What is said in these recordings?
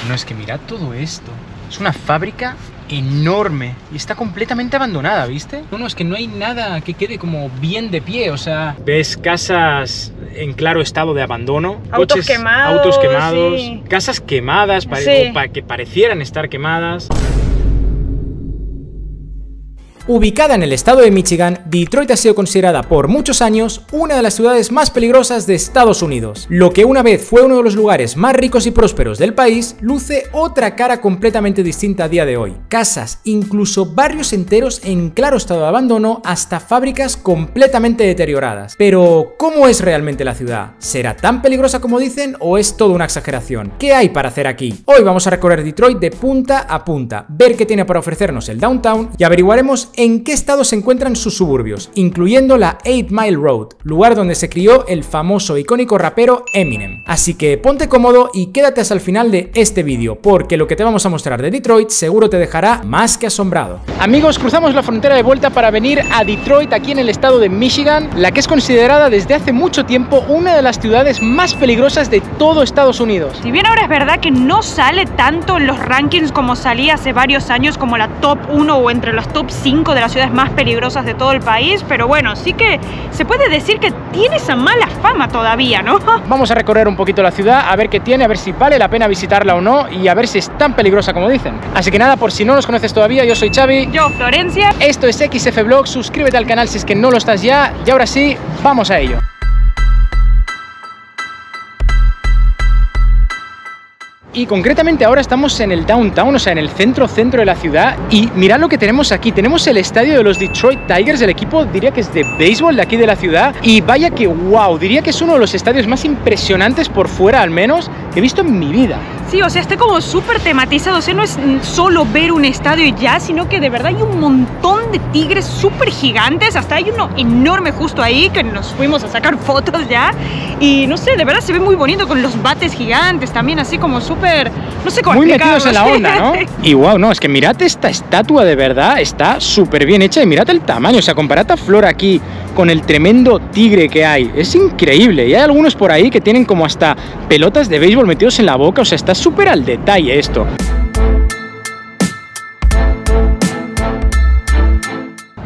No, es que mirad todo esto. Es una fábrica enorme y está completamente abandonada, ¿viste? No, es que no hay nada que quede como bien de pie, o sea... Ves casas en claro estado de abandono, autos quemados, sí. Casas quemadas, para que parecieran estar quemadas. Ubicada en el estado de Michigan, Detroit ha sido considerada por muchos años una de las ciudades más peligrosas de Estados Unidos. Lo que una vez fue uno de los lugares más ricos y prósperos del país, luce otra cara completamente distinta a día de hoy. Casas, incluso barrios enteros en claro estado de abandono, hasta fábricas completamente deterioradas. Pero, ¿cómo es realmente la ciudad? ¿Será tan peligrosa como dicen o es toda una exageración? ¿Qué hay para hacer aquí? Hoy vamos a recorrer Detroit de punta a punta, ver qué tiene para ofrecernos el downtown y averiguaremos en qué estado se encuentran sus suburbios, incluyendo la 8 Mile Road, lugar donde se crió el famoso e icónico rapero Eminem. Así que ponte cómodo y quédate hasta el final de este vídeo, porque lo que te vamos a mostrar de Detroit seguro te dejará más que asombrado. Amigos, cruzamos la frontera de vuelta para venir a Detroit, aquí en el estado de Michigan, la que es considerada desde hace mucho tiempo una de las ciudades más peligrosas de todo Estados Unidos. Si bien ahora es verdad que no sale tanto en los rankings como salía hace varios años, como la top 1 o entre las top 5 de las ciudades más peligrosas de todo el país, pero bueno, sí que se puede decir que tiene esa mala fama todavía, ¿no? Vamos a recorrer un poquito la ciudad, a ver qué tiene, a ver si vale la pena visitarla o no y a ver si es tan peligrosa como dicen. Así que nada, por si no nos conoces todavía, yo soy Xavi. Yo, Florencia. Esto es XF Vlog, suscríbete al canal si es que no lo estás ya y ahora sí, vamos a ello. Y concretamente ahora estamos en el downtown, o sea, en el centro de la ciudad. Y mirad lo que tenemos aquí. Tenemos el estadio de los Detroit Tigers, el equipo diría que es de béisbol de aquí de la ciudad. Y vaya que wow, diría que es uno de los estadios más impresionantes por fuera al menos que he visto en mi vida. Sí, o sea, está como súper tematizado, o sea, no es solo ver un estadio y ya, sino que de verdad hay un montón de tigres súper gigantes, hasta hay uno enorme justo ahí que nos fuimos a sacar fotos ya, y no sé, de verdad se ve muy bonito con los bates gigantes también, así como súper, no sé cómo muy explicarlo. Metidos en la onda, ¿no? Y wow, no, es que mirad esta estatua de verdad, está súper bien hecha y mirad el tamaño, o sea, comparad a Flor aquí con el tremendo tigre que hay, es increíble, y hay algunos por ahí que tienen como hasta pelotas de béisbol metidos en la boca, o sea, está súper al detalle esto.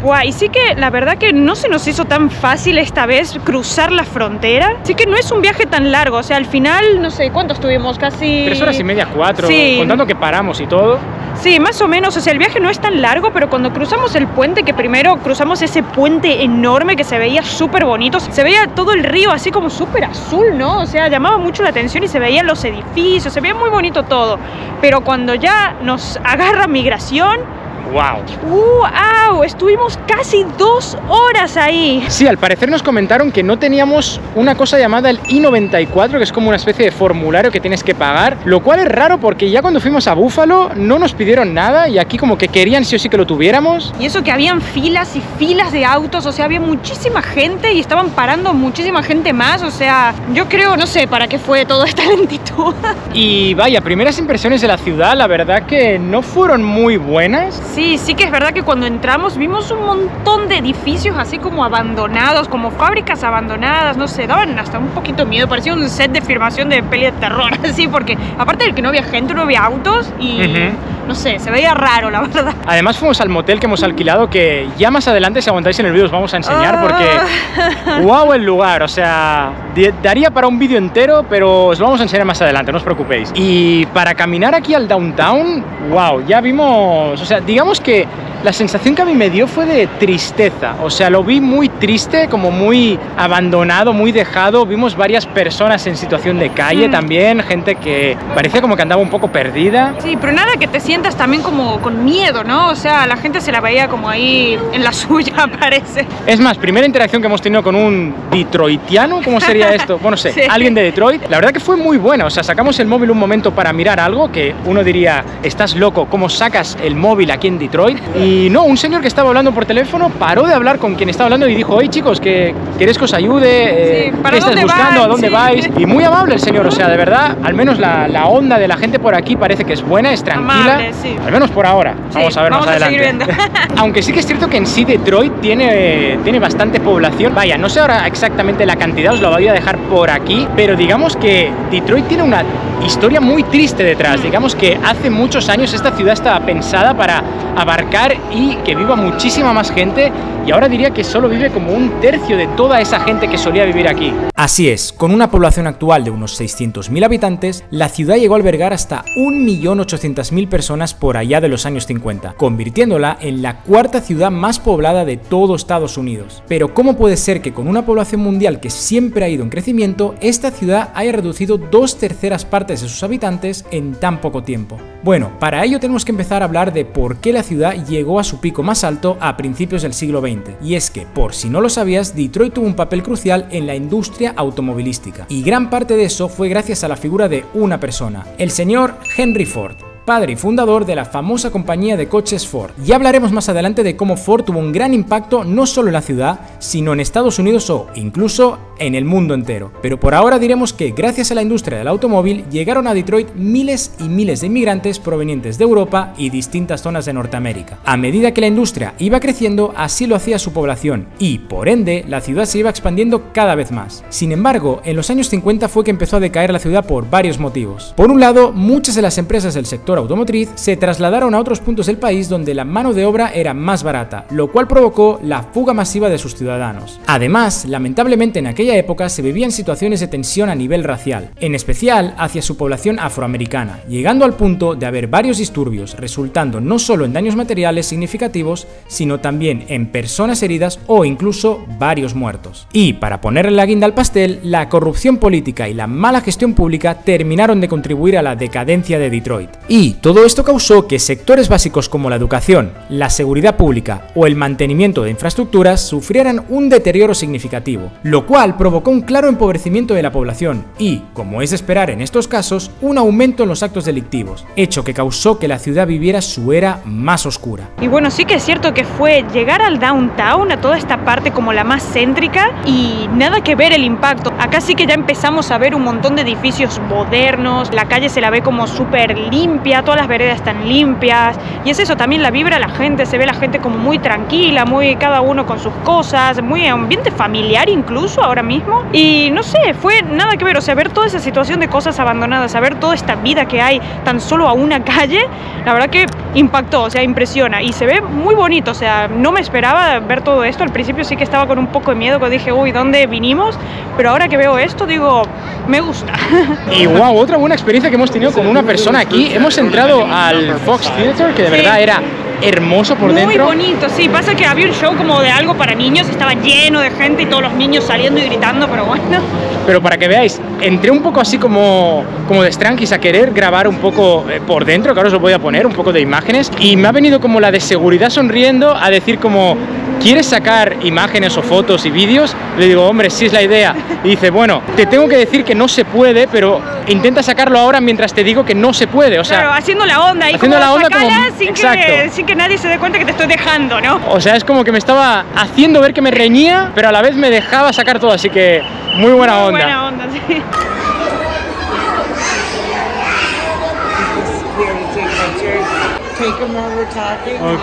Guau, y sí que la verdad que no se nos hizo tan fácil esta vez cruzar la frontera. Sí que no es un viaje tan largo, o sea, al final, no sé, ¿cuánto estuvimos? Casi... 3 horas y media, 4, sí. Contando que paramos y todo. Sí, más o menos, o sea, el viaje no es tan largo, pero cuando cruzamos el puente, que primero cruzamos ese puente enorme que se veía súper bonito, se veía todo el río así como súper azul, ¿no? O sea, llamaba mucho la atención y se veían los edificios, se veía muy bonito todo. Pero cuando ya nos agarra migración... ¡Wow! Estuvimos casi 2 horas ahí. Sí, al parecer nos comentaron que no teníamos una cosa llamada el I-94, que es como una especie de formulario que tienes que pagar, lo cual es raro porque ya cuando fuimos a Buffalo no nos pidieron nada y aquí como que querían sí o sí que lo tuviéramos. Y eso que habían filas y filas de autos, o sea, había muchísima gente y estaban parando muchísima gente más, o sea, yo creo, no sé para qué fue toda esta lentitud. Y vaya, primeras impresiones de la ciudad, la verdad que no fueron muy buenas. Sí que es verdad que cuando entramos vimos un montón de edificios así como abandonados, como fábricas abandonadas, no sé, daban hasta un poquito miedo, parecía un set de filmación de peli de terror, así, porque aparte de que no había gente, no había autos y no sé, se veía raro, la verdad. Además fuimos al motel que hemos alquilado, que ya más adelante, si aguantáis en el vídeo, os vamos a enseñar, porque wow el lugar, o sea, daría para un vídeo entero, pero os lo vamos a enseñar más adelante, no os preocupéis. Y para caminar aquí al downtown, wow, ya vimos, o sea, digamos que la sensación que a mí me dio fue de tristeza, o sea, lo vi muy triste, como muy abandonado, muy dejado. Vimos varias personas en situación de calle también, gente que parecía como que andaba un poco perdida. Sí, pero nada que te sientas también como con miedo, ¿no? O sea, la gente se la veía como ahí en la suya, parece. Es más, primera interacción que hemos tenido con un detroitiano, ¿cómo sería esto? Bueno, no sé, sí. Alguien de Detroit. La verdad que fue muy buena, o sea, sacamos el móvil un momento para mirar algo que uno diría, estás loco, ¿cómo sacas el móvil aquí en Detroit? Y Y no, un señor que estaba hablando por teléfono paró de hablar con quien estaba hablando y dijo: oye chicos, que ¿queréis que os ayude? ¿Qué estáis buscando? ¿A dónde vais? Y muy amable el señor, o sea, de verdad, al menos la onda de la gente por aquí parece que es buena, es tranquila. Amable, sí. Al menos por ahora. Vamos a ver más adelante. Seguir viendo. Aunque sí que es cierto que en sí Detroit tiene bastante población. Vaya, no sé ahora exactamente la cantidad, os lo voy a dejar por aquí, pero digamos que Detroit tiene una historia muy triste detrás. Digamos que hace muchos años esta ciudad estaba pensada para abarcar y que viva muchísima más gente, y ahora diría que solo vive como un tercio de toda esa gente que solía vivir aquí. Así es, con una población actual de unos 600.000 habitantes, la ciudad llegó a albergar hasta 1.800.000 personas por allá de los años 50, convirtiéndola en la cuarta ciudad más poblada de todo Estados Unidos. Pero ¿cómo puede ser que con una población mundial que siempre ha ido en crecimiento, esta ciudad haya reducido 2/3 partes de sus habitantes en tan poco tiempo? Bueno, para ello tenemos que empezar a hablar de por qué la ciudad llegó a su pico más alto a principios del siglo XX. Y es que, por si no lo sabías, Detroit tuvo un papel crucial en la industria automovilística. Y gran parte de eso fue gracias a la figura de una persona, el señor Henry Ford, padre y fundador de la famosa compañía de coches Ford. Ya hablaremos más adelante de cómo Ford tuvo un gran impacto no solo en la ciudad, sino en Estados Unidos o incluso en el mundo entero. Pero por ahora diremos que gracias a la industria del automóvil llegaron a Detroit miles y miles de inmigrantes provenientes de Europa y distintas zonas de Norteamérica. A medida que la industria iba creciendo, así lo hacía su población y, por ende, la ciudad se iba expandiendo cada vez más. Sin embargo, en los años 50 fue que empezó a decaer la ciudad por varios motivos. Por un lado, muchas de las empresas del sector automotriz se trasladaron a otros puntos del país donde la mano de obra era más barata, lo cual provocó la fuga masiva de sus ciudadanos. Además, lamentablemente en aquella época se vivían situaciones de tensión a nivel racial, en especial hacia su población afroamericana, llegando al punto de haber varios disturbios, resultando no solo en daños materiales significativos, sino también en personas heridas o incluso varios muertos. Y para ponerle la guinda al pastel, la corrupción política y la mala gestión pública terminaron de contribuir a la decadencia de Detroit. Y todo esto causó que sectores básicos como la educación, la seguridad pública o el mantenimiento de infraestructuras sufrieran un deterioro significativo, lo cual provocó un claro empobrecimiento de la población y, como es de esperar en estos casos, un aumento en los actos delictivos, hecho que causó que la ciudad viviera su era más oscura. Y bueno, sí que es cierto que fue llegar al downtown, a toda esta parte como la más céntrica, y nada que ver el impacto. Acá sí que ya empezamos a ver un montón de edificios modernos, la calle se la ve como súper limpia, todas las veredas están limpias, y es eso, también la vibra de la gente, se ve la gente como muy tranquila, muy cada uno con sus cosas, muy ambiente familiar incluso ahora mismo, y no sé, fue nada que ver, o sea, ver toda esa situación de cosas abandonadas, a ver toda esta vida que hay tan solo a una calle, la verdad que impactó, o sea, impresiona, y se ve muy bonito, o sea, no me esperaba ver todo esto, al principio sí que estaba con un poco de miedo, cuando dije, uy, ¿dónde vinimos? Pero ahora que veo esto, digo, me gusta. Y wow, otra buena experiencia que hemos tenido con una persona aquí, hemos entrado al Fox Theater, que de verdad era hermoso por dentro. Muy bonito, sí, pasa que había un show como de algo para niños, estaba lleno de gente y todos los niños saliendo y gritando, pero bueno. Pero para que veáis, entré un poco así como de Strangis a querer grabar un poco por dentro, que ahora os lo voy a poner, un poco de imágenes, y me ha venido como la de seguridad sonriendo a decir como, ¿quieres sacar imágenes o fotos y vídeos? Le digo, hombre, sí es la idea. Y dice, bueno, te tengo que decir que no se puede, pero intenta sacarlo ahora mientras te digo que no se puede, o sea... Claro, haciendo la onda y haciendo como la onda como, sin que nadie se dé cuenta que te estoy dejando, ¿no? O sea, es como que me estaba haciendo ver que me reñía, pero a la vez me dejaba sacar todo, así que muy buena onda. Muy buena onda, sí.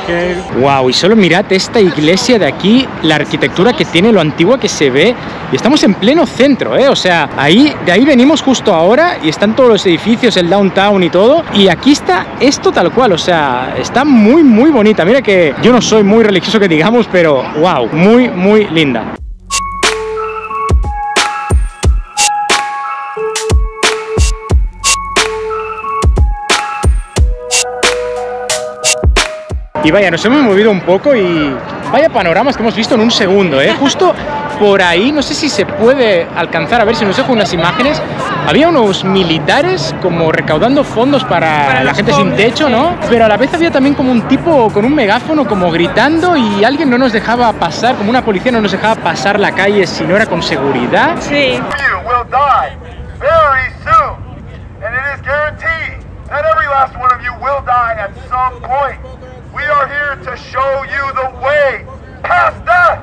Okay. Wow, y solo mirad esta iglesia de aquí, la arquitectura que tiene, lo antigua que se ve, y estamos en pleno centro, o sea, de ahí venimos justo ahora y están todos los edificios, el downtown y todo, y aquí está esto tal cual, o sea, está muy muy bonita. Mira que yo no soy muy religioso que digamos, pero wow, muy muy linda. Y vaya, nos hemos movido un poco y vaya panoramas que hemos visto en un segundo, Justo por ahí, no sé si se puede alcanzar a ver si nos dejo unas imágenes, había unos militares como recaudando fondos para la gente sin techo, ¿no? Pero a la vez había también como un tipo con un megáfono como gritando y alguien no nos dejaba pasar, como una policía no nos dejaba pasar la calle si no era con seguridad. Sí. And it is guaranteed that every last one of you will die at some point. We are here to show you the way past that.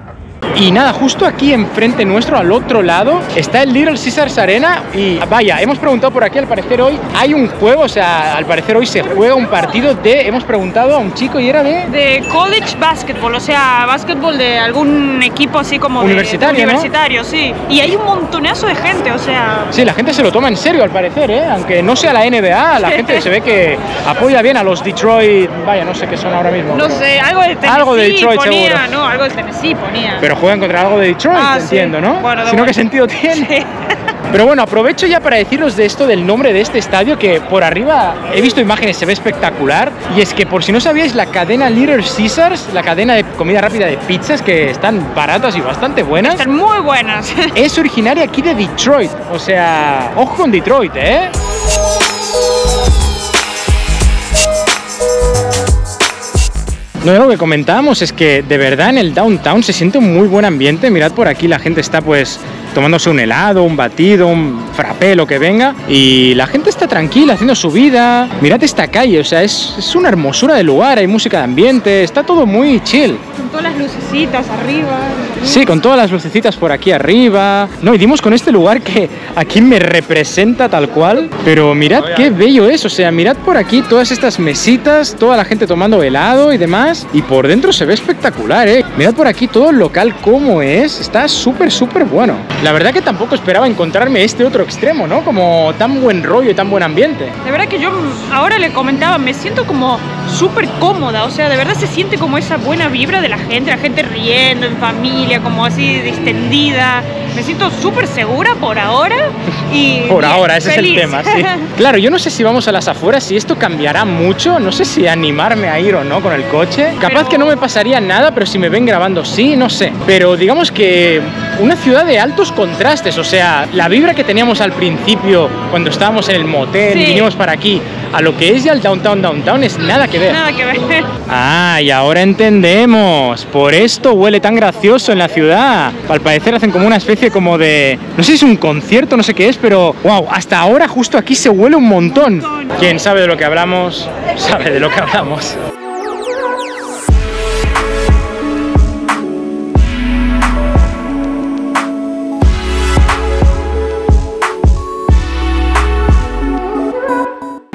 Y nada, justo aquí enfrente nuestro, al otro lado, está el Little Caesars Arena. Y vaya, hemos preguntado por aquí, al parecer hoy hay un juego, o sea, al parecer hoy se juega un partido de... Hemos preguntado a un chico y era de college basketball, o sea, básquetbol de algún equipo así como universitario, universitario, ¿no? Sí. Y hay un montonazo de gente, o sea... Sí, la gente se lo toma en serio al parecer, ¿eh? Aunque no sea la NBA, la gente se ve que apoya bien a los Detroit... Vaya, no sé qué son ahora mismo. No sé, algo de Tennessee algo de Detroit ponía, seguro. No, algo de Tennessee ponía. Pero juegan contra algo de Detroit, entiendo, sí. ¿no? Bueno, si no, ¿qué sentido tiene? Sí. Pero bueno, aprovecho ya para deciros de esto, del nombre de este estadio, que por arriba he visto imágenes, se ve espectacular. Y es que por si no sabíais, la cadena Little Caesars, la cadena de comida rápida de pizzas, que están baratas y bastante buenas, Están muy buenas. es originaria aquí de Detroit. O sea, ojo con Detroit, ¿eh? No, lo que comentábamos es que de verdad en el downtown se siente un muy buen ambiente. Mirad por aquí, la gente está pues tomándose un helado, un batido, un frappé, lo que venga. Y la gente está tranquila, haciendo su vida. Mirad esta calle, o sea, es una hermosura de lugar. Hay música de ambiente, está todo muy chill. Con todas las lucecitas arriba. Sí, con todas las lucecitas por aquí arriba. No, y dimos con este lugar que aquí me representa tal cual. Pero mirad qué bello es, o sea, mirad por aquí todas estas mesitas, toda la gente tomando helado y demás. Y por dentro se ve espectacular, ¿eh? Mirad por aquí todo el local cómo es. Está súper, súper bueno. La verdad que tampoco esperaba encontrarme este otro extremo, ¿no? Como tan buen rollo y tan buen ambiente. De verdad que yo ahora le comentaba, me siento como súper cómoda. O sea, de verdad se siente como esa buena vibra de la gente riendo en familia, como así distendida. Me siento súper segura por ahora. Y por bien, ahora, ese feliz. es el tema, sí. Claro, yo no sé si vamos a las afueras, si esto cambiará mucho. No sé si animarme a ir o no con el coche. Capaz que no me pasaría nada, pero si me ven grabando sí, no sé. Pero digamos que una ciudad de altos contrastes, o sea, la vibra que teníamos al principio cuando estábamos en el motel y vinimos para aquí, a lo que es ya el downtown es nada que ver. Nada que ver. Ah, y ahora entendemos. Por esto huele tan gracioso en la ciudad. Al parecer hacen como una especie como de... No sé si es un concierto, no sé qué es, pero... ¡Wow! Hasta ahora justo aquí se huele un montón. Quien sabe de lo que hablamos, sabe de lo que hablamos.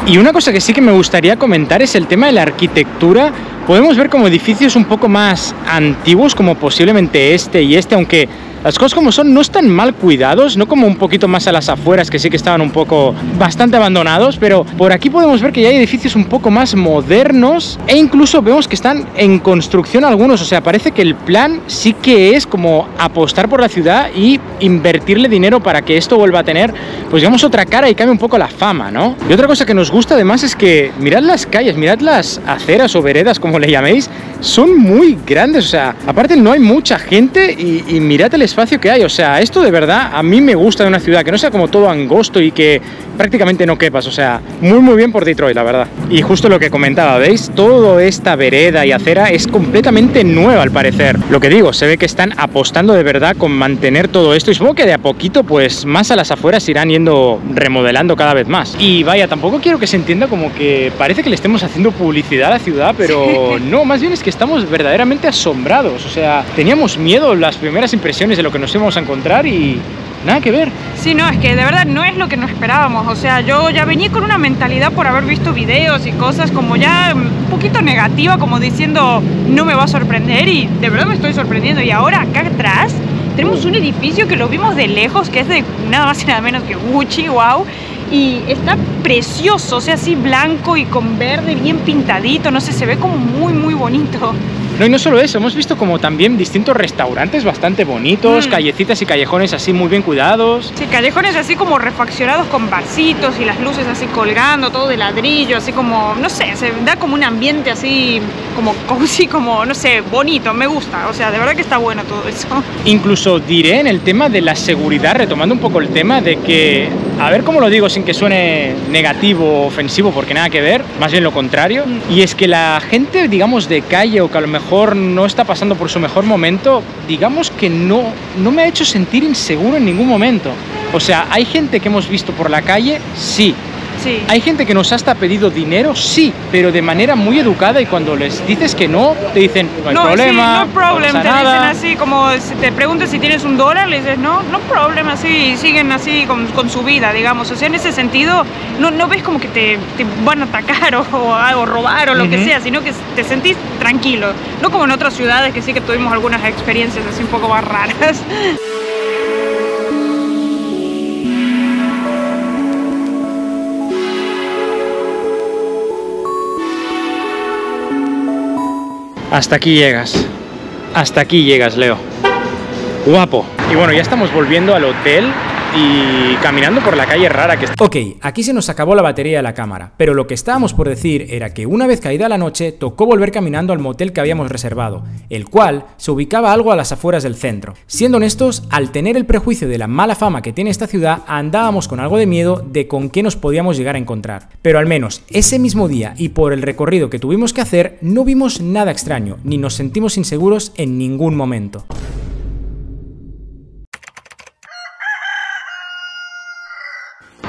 Y una cosa que sí que me gustaría comentar es el tema de la arquitectura. Podemos ver como edificios un poco más antiguos, como posiblemente este y este, aunque las cosas como son no están mal cuidados, no como un poquito más a las afueras que sí que estaban un poco bastante abandonados, pero por aquí podemos ver que ya hay edificios un poco más modernos e incluso vemos que están en construcción algunos, o sea, parece que el plan sí que es como apostar por la ciudad y invertirle dinero para que esto vuelva a tener, pues digamos, otra cara y cambie un poco la fama, ¿no? Y otra cosa que nos gusta además es que mirad las calles, mirad las aceras o veredas, como le llaméis, son muy grandes, o sea, aparte no hay mucha gente y mirad el espacio que hay, o sea, esto de verdad a mí me gusta de una ciudad, que no sea como todo angosto y que prácticamente no quepas, o sea, muy bien por Detroit, la verdad. Y justo lo que comentaba, ¿veis? Toda esta vereda y acera es completamente nueva al parecer. Lo que digo, se ve que están apostando de verdad con mantener todo esto y supongo que de a poquito, pues más a las afueras irán yendo remodelando cada vez más. Y vaya, tampoco quiero que se entienda como que parece que le estemos haciendo publicidad a la ciudad, pero no, más bien es que estamos verdaderamente asombrados, o sea, teníamos miedo las primeras impresiones de lo que nos íbamos a encontrar y nada que ver. Sí, no, es que de verdad no es lo que nos esperábamos. O sea, yo ya venía con una mentalidad por haber visto videos y cosas como ya un poquito negativa, como diciendo no me va a sorprender, y de verdad me estoy sorprendiendo. Y ahora acá atrás tenemos un edificio que lo vimos de lejos, que es de nada más y nada menos que Gucci, wow. Y está precioso, o sea, así blanco y con verde bien pintadito, no sé, se ve como muy bonito. No, y no solo eso, hemos visto como también distintos restaurantes bastante bonitos, callecitas y callejones así muy bien cuidados. Sí, callejones así como refaccionados con barcitos y las luces así colgando, todo de ladrillo, así como, no sé, se da como un ambiente así como cozy, como, no sé, bonito, me gusta, o sea, de verdad que está bueno todo eso. Incluso diré en el tema de la seguridad, retomando un poco el tema de que, a ver cómo lo digo sin que suene negativo o ofensivo, porque nada que ver, más bien lo contrario, y es que la gente, digamos, de calle o que a lo mejor no está pasando por su mejor momento, digamos que no me ha hecho sentir inseguro en ningún momento. O sea, hay gente que hemos visto por la calle, sí, Sí. Hay gente que nos ha hasta pedido dinero, sí, pero de manera muy educada, y cuando les dices que no, te dicen, no hay problema, sí, no problem, pasa te nada. dicen así, como si te preguntan si tienes $1, le dices, no problem, así, y siguen así con su vida, digamos. O sea, en ese sentido, no ves como que te van a atacar o robar o lo que sea, sino que te sentís tranquilo. No como en otras ciudades que sí que tuvimos algunas experiencias así un poco más raras. Hasta aquí llegas, Leo. Guapo. Y bueno, ya estamos volviendo al hotel y caminando por la calle rara que está. Ok, aquí se nos acabó la batería de la cámara, pero lo que estábamos por decir era que una vez caída la noche tocó volver caminando al motel que habíamos reservado, el cual se ubicaba algo a las afueras del centro. Siendo honestos, al tener el prejuicio de la mala fama que tiene esta ciudad, andábamos con algo de miedo de con qué nos podíamos llegar a encontrar. Pero al menos ese mismo día y por el recorrido que tuvimos que hacer, no vimos nada extraño, ni nos sentimos inseguros en ningún momento.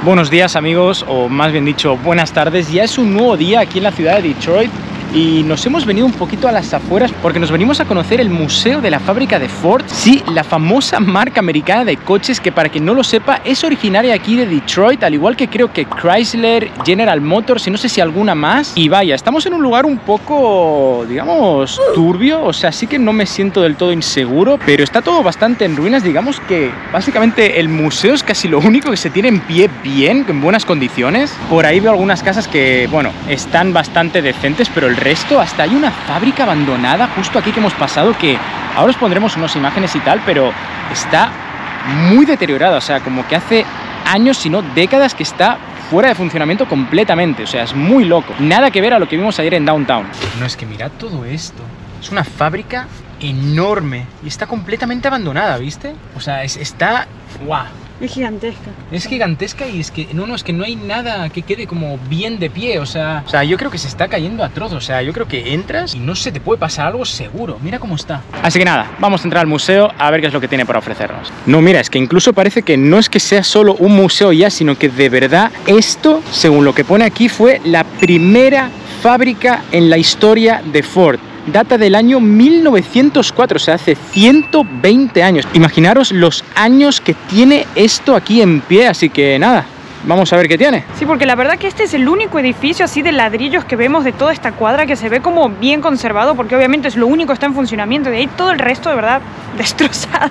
Buenos días, amigos, o más bien dicho, buenas tardes. Ya es un nuevo día aquí en la ciudad de Detroit y nos hemos venido un poquito a las afueras porque nos venimos a conocer el museo de la fábrica de Ford. Sí, la famosa marca americana de coches que, para quien no lo sepa, es originaria aquí de Detroit, al igual que creo que Chrysler, General Motors y no sé si alguna más. Y vaya, estamos en un lugar un poco, digamos, turbio, o sea, sí que no me siento del todo inseguro, pero está todo bastante en ruinas. Digamos que básicamente el museo es casi lo único que se tiene en pie bien, en buenas condiciones. Por ahí veo algunas casas que, bueno, están bastante decentes, pero el resto, hasta hay una fábrica abandonada justo aquí que hemos pasado, que ahora os pondremos unas imágenes y tal, pero está muy deteriorada, o sea, como que hace años, si no décadas, que está fuera de funcionamiento completamente, o sea, es muy loco. Nada que ver a lo que vimos ayer en Downtown. No, es que mirad todo esto, es una fábrica enorme y está completamente abandonada, ¿viste? O sea, está... ¡guau! Es gigantesca. Es gigantesca y es que no hay nada que quede como bien de pie, o sea, yo creo que se está cayendo a trozos, o sea, yo creo que entras y no se te puede pasar algo seguro. Mira cómo está. Así que nada, vamos a entrar al museo a ver qué es lo que tiene para ofrecernos. No, mira, es que incluso parece que no es que sea solo un museo ya, sino que de verdad esto, según lo que pone aquí, fue la primera fábrica en la historia de Ford. Data del año 1904, o sea, hace 120 años. Imaginaros los años que tiene esto aquí en pie, así que nada, vamos a ver qué tiene. Sí, porque la verdad que este es el único edificio así de ladrillos que vemos de toda esta cuadra que se ve como bien conservado, porque obviamente es lo único que está en funcionamiento, de ahí todo el resto de verdad destrozado.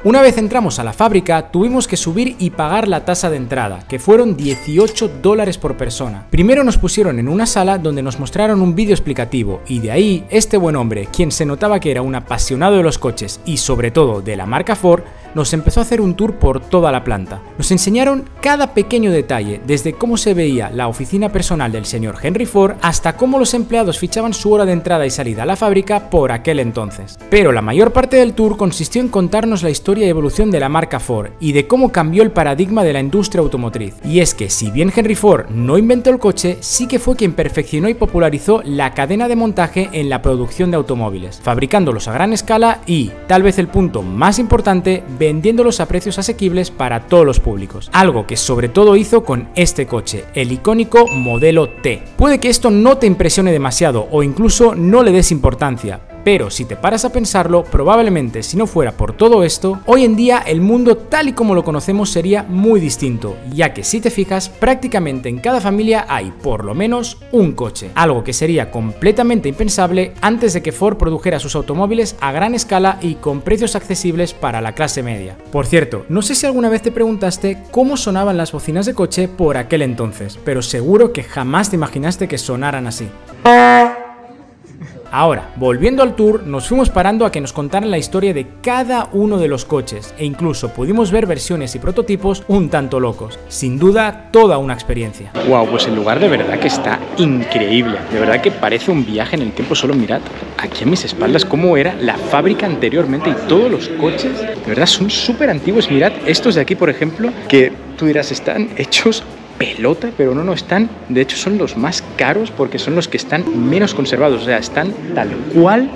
Una vez entramos a la fábrica, tuvimos que subir y pagar la tasa de entrada, que fueron $18 por persona. Primero nos pusieron en una sala donde nos mostraron un vídeo explicativo, y de ahí este buen hombre, quien se notaba que era un apasionado de los coches y sobre todo de la marca Ford, nos empezó a hacer un tour por toda la planta. Nos enseñaron cada pequeño detalle, desde cómo se veía la oficina personal del señor Henry Ford hasta cómo los empleados fichaban su hora de entrada y salida a la fábrica por aquel entonces. Pero la mayor parte del tour consistió en contarnos la historia y evolución de la marca Ford y de cómo cambió el paradigma de la industria automotriz. Y es que si bien Henry Ford no inventó el coche, sí que fue quien perfeccionó y popularizó la cadena de montaje en la producción de automóviles, fabricándolos a gran escala y, tal vez el punto más importante, vendiéndolos a precios asequibles para todos los públicos. Algo que sobre todo hizo con este coche, el icónico modelo T. Puede que esto no te impresione demasiado o incluso no le des importancia, pero si te paras a pensarlo, probablemente si no fuera por todo esto, hoy en día el mundo tal y como lo conocemos sería muy distinto, ya que si te fijas, prácticamente en cada familia hay por lo menos un coche, algo que sería completamente impensable antes de que Ford produjera sus automóviles a gran escala y con precios accesibles para la clase media. Por cierto, no sé si alguna vez te preguntaste cómo sonaban las bocinas de coche por aquel entonces, pero seguro que jamás te imaginaste que sonaran así. Ahora, volviendo al tour, nos fuimos parando a que nos contaran la historia de cada uno de los coches e incluso pudimos ver versiones y prototipos un tanto locos. Sin duda, toda una experiencia. Wow, pues el lugar de verdad que está increíble. De verdad que parece un viaje en el tiempo. Solo mirad aquí a mis espaldas cómo era la fábrica anteriormente y todos los coches. De verdad son súper antiguos. Mirad estos de aquí, por ejemplo, que tú dirás, están hechos pelota, pero no están, de hecho son los más caros porque son los que están menos conservados, o sea, están tal cual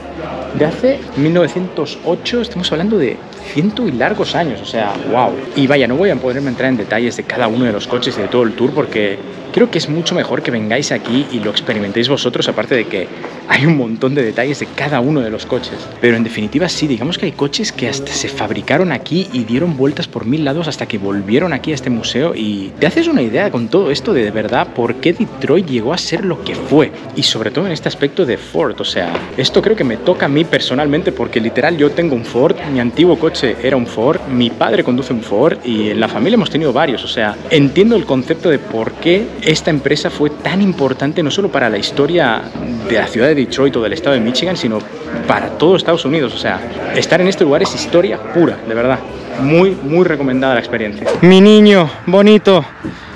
de hace 1908, estamos hablando de ciento y largos años, o sea, wow. Y vaya, no voy a poderme entrar en detalles de cada uno de los coches y de todo el tour porque creo que es mucho mejor que vengáis aquí y lo experimentéis vosotros, aparte de que hay un montón de detalles de cada uno de los coches. Pero en definitiva sí, digamos que hay coches que hasta se fabricaron aquí y dieron vueltas por 1000 lados hasta que volvieron aquí a este museo, y te haces una idea con todo esto de verdad por qué Detroit llegó a ser lo que fue, y sobre todo en este aspecto de Ford. O sea, esto creo que me toca a mí personalmente porque literal yo tengo un Ford, mi antiguo coche era un Ford, mi padre conduce un Ford y en la familia hemos tenido varios. O sea, entiendo el concepto de por qué esta empresa fue tan importante no solo para la historia de la ciudad de Detroit o del estado de Michigan, sino para todo Estados Unidos. O sea, estar en este lugar es historia pura, de verdad. Muy, muy recomendada la experiencia. Mi niño, bonito,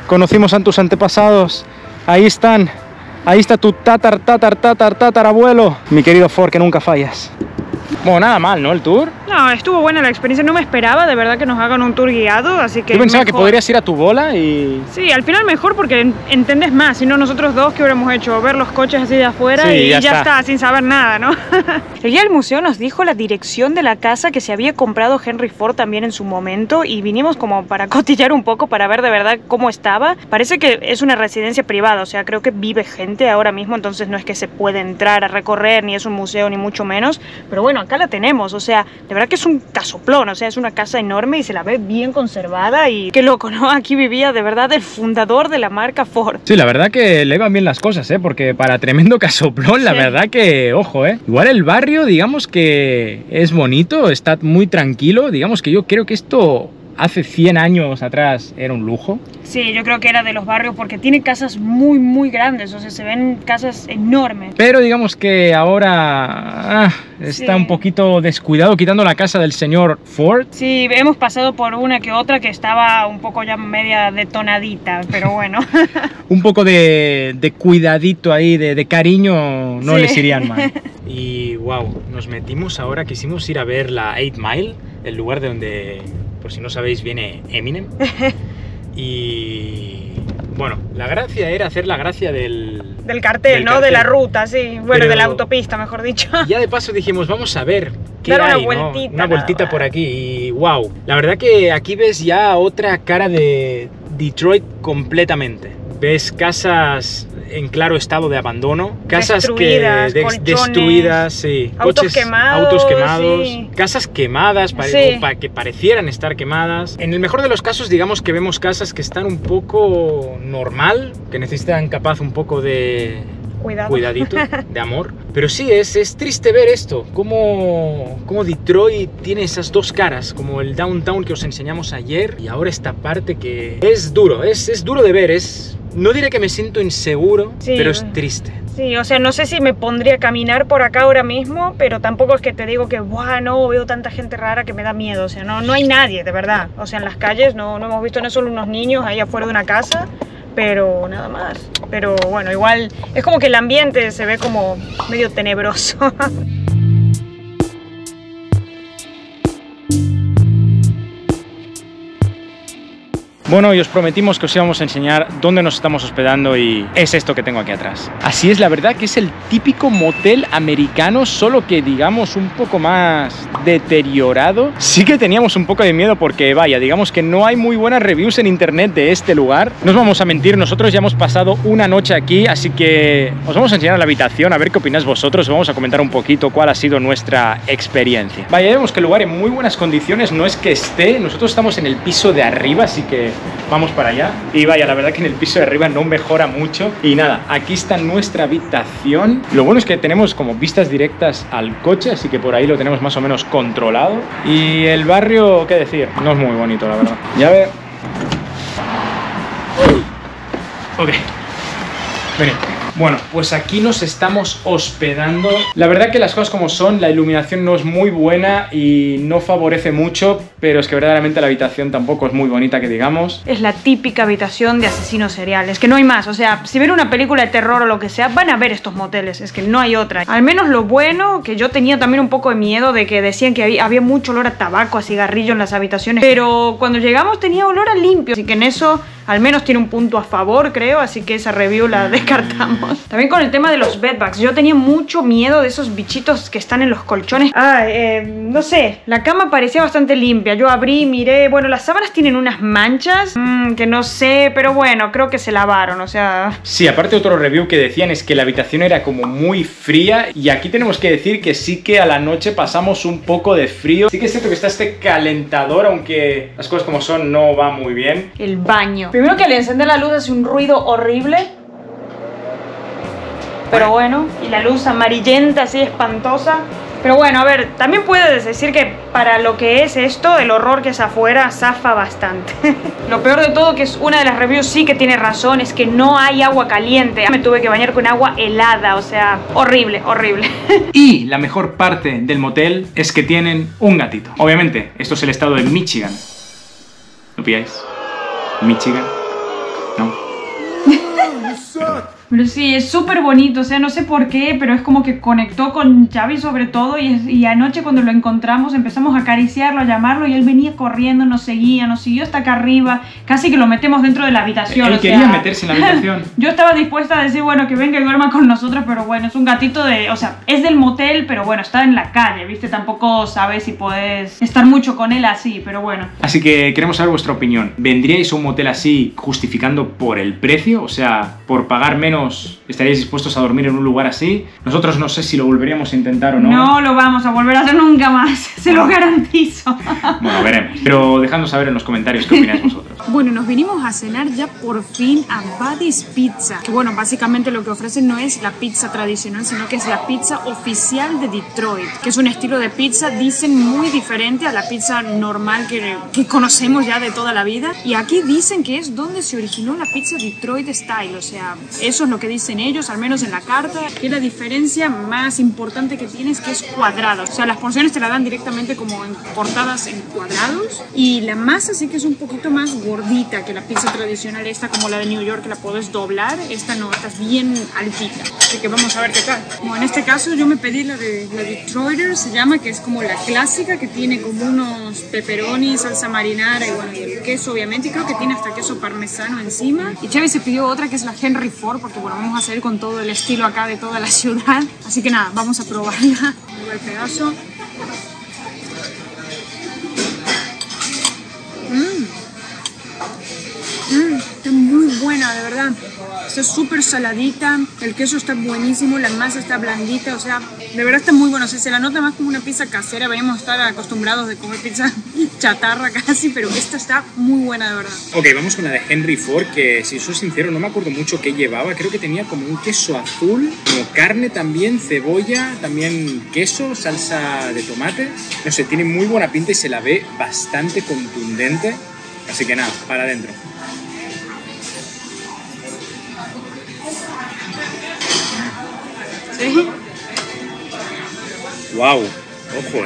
conocimos a tus antepasados, ahí están, ahí está tu tatarabuelo, mi querido Ford, que nunca fallas. Bueno, nada mal, ¿no? El tour. No, estuvo buena la experiencia, no me esperaba de verdad que nos hagan un tour guiado, así que... Yo pensaba que podrías ir a tu bola y... Sí, al final mejor porque entendés más, si no nosotros dos que hubiéramos hecho ver los coches así de afuera sí, y ya está, sin saber nada, ¿no? El guía del museo nos dijo la dirección de la casa que se había comprado Henry Ford también en su momento y vinimos como para cotillear un poco para ver de verdad cómo estaba. Parece que es una residencia privada, o sea, creo que vive gente ahora mismo, entonces no es que se puede entrar a recorrer, ni es un museo, ni mucho menos, pero bueno, acá la tenemos, o sea, de verdad que es un casoplón, o sea, es una casa enorme y se la ve bien conservada y qué loco, ¿no? Aquí vivía de verdad el fundador de la marca Ford. Sí, la verdad que le iban bien las cosas, ¿eh? Porque para tremendo casoplón, la verdad que, ojo, ¿eh? Igual el barrio, digamos que es bonito, está muy tranquilo, digamos que yo creo que esto... Hace 100 años atrás era un lujo. Sí, yo creo que era de los barrios porque tiene casas muy, muy grandes, o sea, se ven casas enormes. Pero digamos que ahora está un poquito descuidado, quitando la casa del señor Ford. Sí, hemos pasado por una que otra que estaba un poco ya media detonadita, pero bueno. Un poco de cuidadito ahí, de cariño, no les irían mal. Y wow, nos metimos ahora, quisimos ir a ver la 8 Mile, el lugar de donde... Por si no sabéis, viene Eminem. Y bueno, la gracia era hacer la gracia del cartel, ¿no? Cartel. De la ruta, sí. Bueno, pero de la autopista, mejor dicho. Ya de paso dijimos, vamos a ver qué dar hay, una vueltita, ¿no? Una vueltita por aquí. Y wow, la verdad que aquí ves ya otra cara de Detroit completamente. Ves casas en claro estado de abandono, casas destruidas, destruidas, sí. Autos quemados, sí. Casas quemadas para que parecieran estar quemadas. En el mejor de los casos, digamos que vemos casas que están un poco normal, que necesitan capaz un poco de cuidadito, de amor. Pero sí, es triste ver esto, cómo Detroit tiene esas dos caras, como el downtown que os enseñamos ayer y ahora esta parte que es duro, es duro de ver, no diré que me siento inseguro, sí, pero es triste. Sí, o sea, no sé si me pondría a caminar por acá ahora mismo, pero tampoco es que te digo que, ¡buah, no! Veo tanta gente rara que me da miedo, o sea, no hay nadie, de verdad. O sea, en las calles no hemos visto, no solo unos niños ahí afuera de una casa, pero nada más. Pero bueno, igual es como que el ambiente se ve como medio tenebroso. Bueno, y os prometimos que os íbamos a enseñar dónde nos estamos hospedando y es esto que tengo aquí atrás. Así es, la verdad que es el típico motel americano, solo que digamos un poco más deteriorado. Sí que teníamos un poco de miedo porque vaya, digamos que no hay muy buenas reviews en internet de este lugar. No os vamos a mentir, nosotros ya hemos pasado una noche aquí, así que os vamos a enseñar la habitación, a ver qué opináis vosotros, vamos a comentar un poquito cuál ha sido nuestra experiencia. Vaya, vemos que el lugar en muy buenas condiciones, no es que esté, nosotros estamos en el piso de arriba, así que vamos para allá. Y vaya, la verdad que en el piso de arriba no mejora mucho. Y nada, aquí está nuestra habitación. Lo bueno es que tenemos como vistas directas al coche, así que por ahí lo tenemos más o menos controlado. Y el barrio, qué decir, no es muy bonito, la verdad. Ya ve. Ok. Venid. Bueno, pues aquí nos estamos hospedando. La verdad que las cosas como son, la iluminación no es muy buena y no favorece mucho, pero es que verdaderamente la habitación tampoco es muy bonita, que digamos. Es la típica habitación de asesinos seriales, que no hay más. O sea, si ven una película de terror o lo que sea, van a ver estos moteles, es que no hay otra. Al menos lo bueno, que yo tenía también un poco de miedo de que decían que había mucho olor a tabaco, a cigarrillo en las habitaciones, pero cuando llegamos tenía olor a limpio, así que en eso al menos tiene un punto a favor, creo, así que esa review la descartamos. También con el tema de los bedbugs, yo tenía mucho miedo de esos bichitos que están en los colchones. No sé, la cama parecía bastante limpia, yo abrí, miré, bueno, las sábanas tienen unas manchas, que no sé, pero bueno, creo que se lavaron, o sea... Sí, aparte otro review que decían es que la habitación era como muy fría, y aquí tenemos que decir que sí que a la noche pasamos un poco de frío. Sí que es cierto que está este calentador, aunque las cosas como son no va muy bien. El baño. Primero que al encender la luz hace un ruido horrible. Pero bueno, y la luz amarillenta así espantosa. Pero bueno, a ver, también puedes decir que para lo que es esto, el horror que es afuera, zafa bastante. Lo peor de todo, que es una de las reviews sí que tiene razón, es que no hay agua caliente. Me tuve que bañar con agua helada, o sea, horrible, horrible. Y la mejor parte del motel es que tienen un gatito. Obviamente, esto es el estado de Michigan. ¿No pilláis? Michigan. ¿No? Pero sí, es súper bonito, o sea, no sé por qué, pero es como que conectó con Xavi sobre todo y anoche cuando lo encontramos empezamos a acariciarlo, a llamarlo y él venía corriendo, nos siguió hasta acá arriba, casi que lo metemos dentro de la habitación. Él quería meterse en la habitación. Yo estaba dispuesta a decir, bueno, que venga y duerma con nosotros, pero bueno, es un gatito de, o sea, es del motel, pero bueno, está en la calle, ¿viste? Tampoco sabes si podés estar mucho con él así, pero bueno. Así que queremos saber vuestra opinión. ¿Vendríais a un motel así justificando por el precio? O sea, por pagar menos, ¿estaríais dispuestos a dormir en un lugar así? Nosotros no sé si lo volveríamos a intentar o no. No lo vamos a volver a hacer nunca más, se lo garantizo. Bueno, veremos. Pero dejadnos saber en los comentarios qué opináis vosotros. Bueno, nos vinimos a cenar ya por fin a Buddy's Pizza. Que bueno, básicamente lo que ofrecen no es la pizza tradicional, sino que es la pizza oficial de Detroit. Que es un estilo de pizza, dicen, muy diferente a la pizza normal que conocemos ya de toda la vida. Y aquí dicen que es donde se originó la pizza Detroit Style. O sea, eso es lo que dicen ellos, al menos en la carta. Que la diferencia más importante que tiene es que es cuadrado. O sea, las porciones te la dan directamente como cortadas en cuadrados. Y la masa sí que es un poquito más gordita que la pizza tradicional esta, como la de New York, que la puedes doblar. Esta no, esta es bien altita. Así que vamos a ver qué tal. Bueno, en este caso yo me pedí la de la Detroiter, se llama, que es como la clásica, que tiene como unos pepperoni, salsa marinara y bueno, y el queso obviamente. Y creo que tiene hasta queso parmesano encima. Y Chevy se pidió otra que es la Henry Ford, porque bueno, vamos a salir con todo el estilo acá de toda la ciudad. Así que nada, vamos a probarla. El pedazo. Está muy buena, de verdad. Está súper saladita, el queso está buenísimo, la masa está blandita, o sea, de verdad está muy bueno. O sea, se la nota más como una pizza casera, venimos a estar acostumbrados de comer pizza chatarra casi, pero esta está muy buena, de verdad. Ok, vamos con la de Henry Ford, que si soy sincero no me acuerdo mucho qué llevaba. Creo que tenía como un queso azul, como carne también, cebolla, también queso, salsa de tomate. No sé, tiene muy buena pinta y se la ve bastante contundente. Así que nada, para adentro. ¿Sí? Wow, ojo,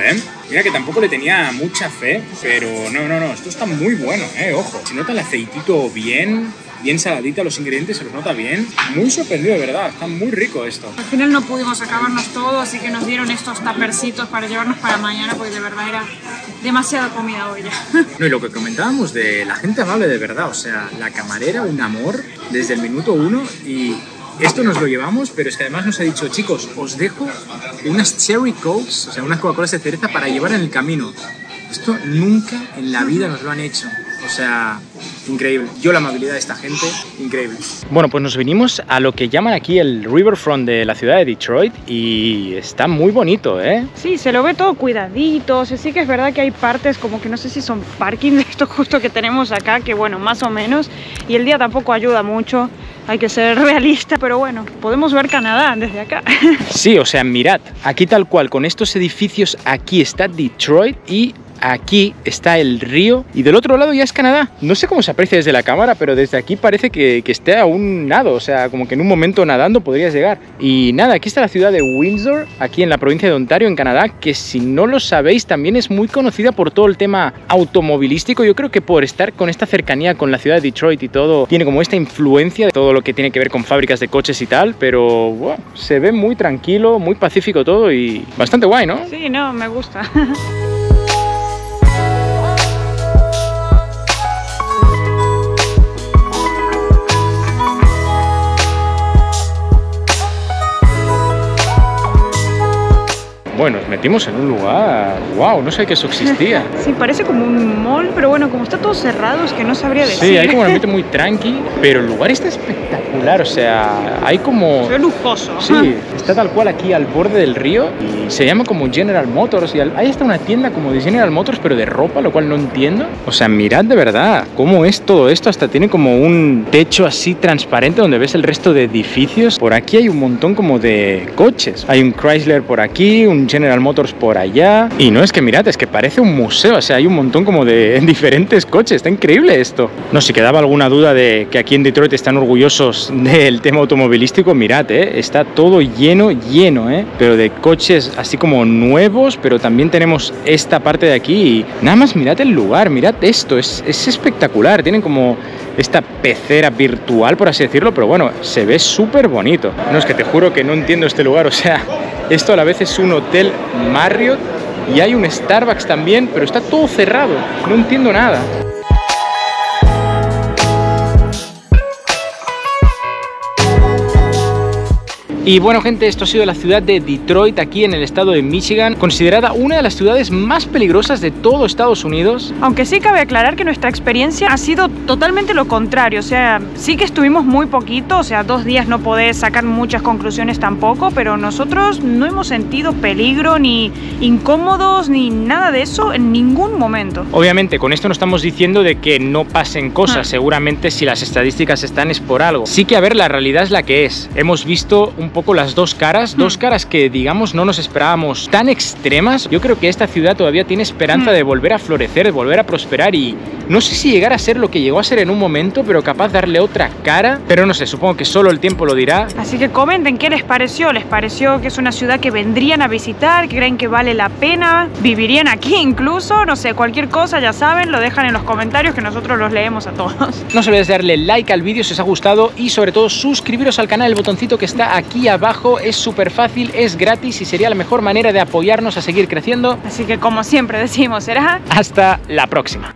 mira que tampoco le tenía mucha fe, pero no, esto está muy bueno, ojo. Se nota el aceitito bien saladita, los ingredientes se los nota bien. Muy sorprendido, de verdad, está muy rico esto. Al final no pudimos acabarnos todo, así que nos dieron estos tapercitos para llevarnos para mañana, porque de verdad era demasiada comida hoy ya. No, y lo que comentábamos de la gente amable, de verdad, o sea, la camarera, un amor desde el minuto 1 y... Esto nos lo llevamos, pero es que además nos ha dicho, chicos, os dejo unas Cherry Cokes, o sea, unas Coca-Colas de cereza para llevar en el camino. Esto nunca en la vida nos lo han hecho. O sea, increíble. Yo la amabilidad de esta gente, increíble. Bueno, pues nos vinimos a lo que llaman aquí el Riverfront de la ciudad de Detroit y está muy bonito, Sí, se lo ve todo cuidadito. O sea, sí que es verdad que hay partes como que no sé si son parking de esto justo que tenemos acá, que bueno, más o menos. Y el día tampoco ayuda mucho. Hay que ser realista, pero bueno, podemos ver Canadá desde acá. Sí, o sea, mirad, aquí tal cual, con estos edificios, aquí está Detroit y aquí está el río y del otro lado ya es Canadá. No sé cómo se aprecia desde la cámara, pero desde aquí parece que esté a un nado, o sea, como que en un momento nadando podrías llegar. Y nada, aquí está la ciudad de Windsor, aquí en la provincia de Ontario, en Canadá, que si no lo sabéis también es muy conocida por todo el tema automovilístico. Yo creo que por estar con esta cercanía con la ciudad de Detroit y todo, tiene como esta influencia de todo lo que tiene que ver con fábricas de coches y tal, pero wow, se ve muy tranquilo, muy pacífico todo y bastante guay, ¿no? Sí, no, me gusta. Bueno, nos metimos en un lugar, wow, no sé que eso existía. Sí, parece como un mall, pero bueno, como está todo cerrado es que no sabría decir. Sí, hay como un ambiente muy tranqui, pero el lugar está espectacular, o sea, hay como... Se ve lujoso. Sí, está tal cual aquí al borde del río y se llama como General Motors y ahí está una tienda como de General Motors pero de ropa, lo cual no entiendo. O sea, mirad de verdad cómo es todo esto, hasta tiene como un techo así transparente donde ves el resto de edificios. Por aquí hay un montón como de coches, hay un Chrysler por aquí, un General Motors por allá y no es que mirad, es que parece un museo, o sea, hay un montón como de diferentes coches, está increíble esto. No, si quedaba alguna duda de que aquí en Detroit están orgullosos del tema automovilístico, mirad, está todo lleno, pero de coches así como nuevos, pero también tenemos esta parte de aquí y nada más mirad el lugar, mirad esto, es espectacular, tienen como esta pecera virtual, por así decirlo, pero bueno, se ve súper bonito. No, es que te juro que no entiendo este lugar, o sea, esto a la vez es un hotel Marriott y hay un Starbucks también, pero está todo cerrado, no entiendo nada. Y bueno, gente, esto ha sido la ciudad de Detroit, aquí en el estado de Michigan, considerada una de las ciudades más peligrosas de todo Estados Unidos. Aunque sí cabe aclarar que nuestra experiencia ha sido totalmente lo contrario, o sea, sí que estuvimos muy poquito, o sea, 2 días no podés sacar muchas conclusiones tampoco, pero nosotros no hemos sentido peligro, ni incómodos, ni nada de eso en ningún momento. Obviamente, con esto no estamos diciendo de que no pasen cosas, seguramente si las estadísticas están es por algo. Sí que, a ver, la realidad es la que es. Hemos visto un poco las dos caras que digamos no nos esperábamos tan extremas. Yo creo que esta ciudad todavía tiene esperanza de volver a florecer, de volver a prosperar y no sé si llegar a ser lo que llegó a ser en un momento, pero capaz de darle otra cara, pero no sé, supongo que solo el tiempo lo dirá. Así que comenten qué les pareció que es una ciudad que vendrían a visitar, que creen que vale la pena, vivirían aquí incluso, no sé, cualquier cosa ya saben, lo dejan en los comentarios que nosotros los leemos a todos. No se olviden de darle like al vídeo si os ha gustado y sobre todo suscribiros al canal, el botoncito que está aquí abajo, es súper fácil, es gratis y sería la mejor manera de apoyarnos a seguir creciendo. Así que como siempre decimos, será hasta la próxima.